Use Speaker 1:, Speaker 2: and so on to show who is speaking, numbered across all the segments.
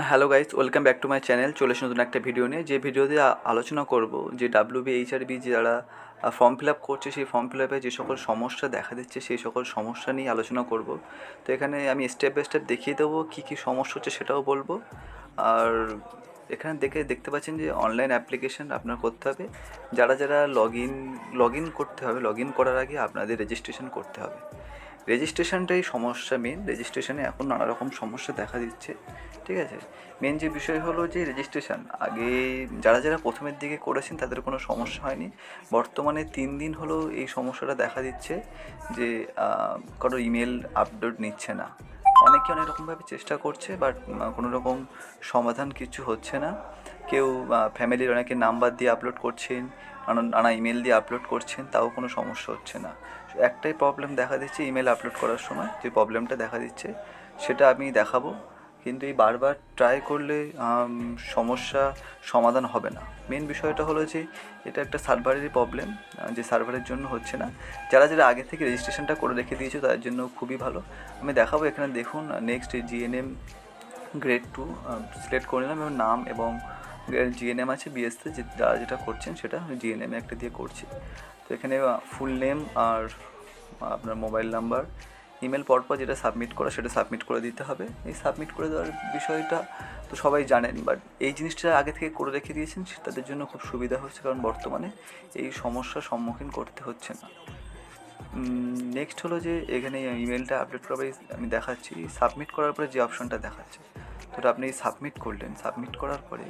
Speaker 1: Hello guys, welcome back to my channel. চলে এসে নতুন একটা ভিডিও নিয়ে, যে ভিডিওতে আলোচনা করব যে WBHRB যারা ফর্ম ফিল আপ করছে, সেই ফর্ম ফিল আপে যে সকল সমস্যা দেখা দিচ্ছে সেই সকল সমস্যা নিয়ে আলোচনা করব। তো এখানে আমি স্টেপ বাই স্টেপ দেখিয়ে দেবো কী কী সমস্যা হচ্ছে সেটাও বলবো। আর এখানে দেখতে পাচ্ছেন যে অনলাইন অ্যাপ্লিকেশান আপনার করতে হবে। যারা লগ ইন করতে হবে, লগ ইন করার আগে আপনাদের রেজিস্ট্রেশন করতে হবে। রেজিস্ট্রেশনটাই সমস্যা মেন। রেজিস্ট্রেশনে এখন নানা রকম সমস্যা দেখা দিচ্ছে, ঠিক আছে। মেন যে বিষয় হলো যে রেজিস্ট্রেশন আগে যারা প্রথমের দিকে করেছেন তাদের কোনো সমস্যা হয়নি। বর্তমানে 3 দিন হলো এই সমস্যাটা দেখা দিচ্ছে যে কারো ইমেল আপলোড নিচ্ছে না। অনেকে অনেক রকমভাবে চেষ্টা করছে, বাট কোনো রকম সমাধান কিছু হচ্ছে না। কেউ ফ্যামিলির অনেকে নাম্বার দিয়ে আপলোড করছেন, নানা ইমেল দিয়ে আপলোড করছেন, তাও কোনো সমস্যা হচ্ছে না। একটাই প্রবলেম দেখা দিচ্ছে ইমেল আপলোড করার সময়, যে প্রবলেমটা দেখা দিচ্ছে সেটা আমি দেখাবো। কিন্তু এই বারবার ট্রাই করলে সমস্যা সমাধান হবে না। মেন বিষয়টা হলো যে এটা একটা সার্ভারেরই প্রবলেম, যে সার্ভারের জন্য হচ্ছে না। যারা আগে থেকে রেজিস্ট্রেশনটা করে রেখে দিয়েছে তাদের জন্য খুবই ভালো। আমি দেখাবো, এখানে দেখুন নেক্সট GNM গ্রেড 2 সিলেক্ট করে নিলাম এবং নাম এবং GNM আছে BSতে, যারা যেটা করছেন সেটা আমি GNM একটা দিয়ে করছি। তো এখানে ফুল নেম আর আপনার মোবাইল নাম্বার, ইমেল পরপর যেটা সাবমিট করা সেটা সাবমিট করে দিতে হবে। এই সাবমিট করে দেওয়ার বিষয়টা তো সবাই জানেন, বাট এই জিনিসটা আগে থেকে করে রেখে দিয়েছেন তাদের জন্য খুব সুবিধা হচ্ছে, কারণ বর্তমানে এই সমস্যার সম্মুখীন করতে হচ্ছে না। নেক্সট হলো যে এখানে ইমেলটা আপলোড করার আমি দেখাচ্ছি, সাবমিট করার পরে যে অপশানটা দেখাচ্ছে, তো আপনি সাবমিট করলেন। সাবমিট করার পরে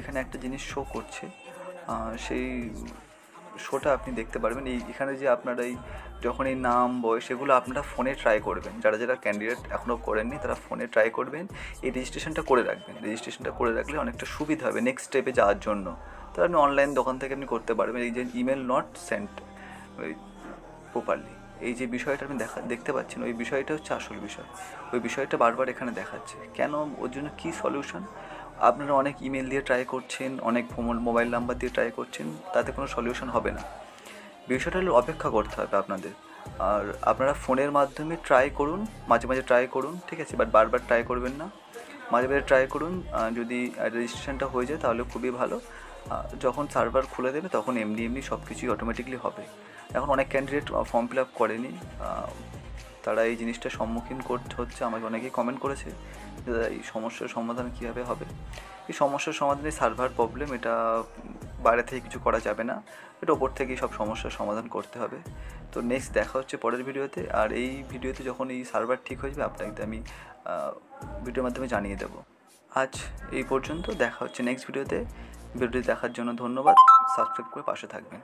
Speaker 1: এখানে একটা জিনিস শো করছে, সেই শোটা আপনি দেখতে পারবেন। এখানে যে আপনারা যখন এই নাম বয়স এগুলো আপনারা ফোনে ট্রাই করবেন। যারা ক্যান্ডিডেট এখনও করেননি তারা ফোনে ট্রাই করবেন, এই রেজিস্ট্রেশনটা করে রাখবেন। রেজিস্ট্রেশনটা করে রাখলে অনেকটা সুবিধা হবে নেক্সট স্টেপে যাওয়ার জন্য। তাহলে আপনি অনলাইন দোকান থেকে আপনি করতে পারবেন। এই যে ইমেল নট সেন্ট প্রপারলি, এই যে বিষয়টা আপনি দেখতে পাচ্ছেন, ওই বিষয়টা হচ্ছে আসল বিষয়। ওই বিষয়টা বারবার এখানে দেখাচ্ছে কেন, ওর জন্য কী সলিউশন। আপনারা অনেক ইমেল দিয়ে ট্রাই করছেন, অনেক মোবাইল নাম্বার দিয়ে ট্রাই করছেন, তাতে কোনো সলিউশন হবে না। বিষয়টা হলো অপেক্ষা করতে হবে আপনাদের। আর আপনারা ফোনের মাধ্যমে ট্রাই করুন, মাঝে মাঝে ট্রাই করুন, ঠিক আছে, বাট বারবার ট্রাই করবেন না, মাঝে মাঝে ট্রাই করুন। যদি রেজিস্ট্রেশনটা হয়ে যায় তাহলে খুবই ভালো। যখন সার্ভার খুলে দেবে তখন এমনি সব কিছুই অটোমেটিকলি হবে। এখন অনেক ক্যান্ডিডেট ফর্ম ফিল আপ করেনি, তারা এই জিনিসটার সম্মুখীন করতে হচ্ছে। আমাকে অনেকেই কমেন্ট করেছে যে এই সমস্যার সমাধান কীভাবে হবে। এই সমস্যার সমাধানে সার্ভার প্রবলেম, এটা বাইরে থেকে কিছু করা যাবে না, এটা ওপর থেকেই সব সমস্যার সমাধান করতে হবে। তো নেক্সট দেখা হচ্ছে পরের ভিডিওতে। আর এই ভিডিওতে যখন এই সার্ভার ঠিক হয়ে যাবে আপনাকে আমি ভিডিওর মাধ্যমে জানিয়ে দেবো। আজ এই পর্যন্ত, দেখা হচ্ছে নেক্সট ভিডিওতে। ভিডিওটি দেখার জন্য ধন্যবাদ। সাবস্ক্রাইব করে পাশে থাকবেন।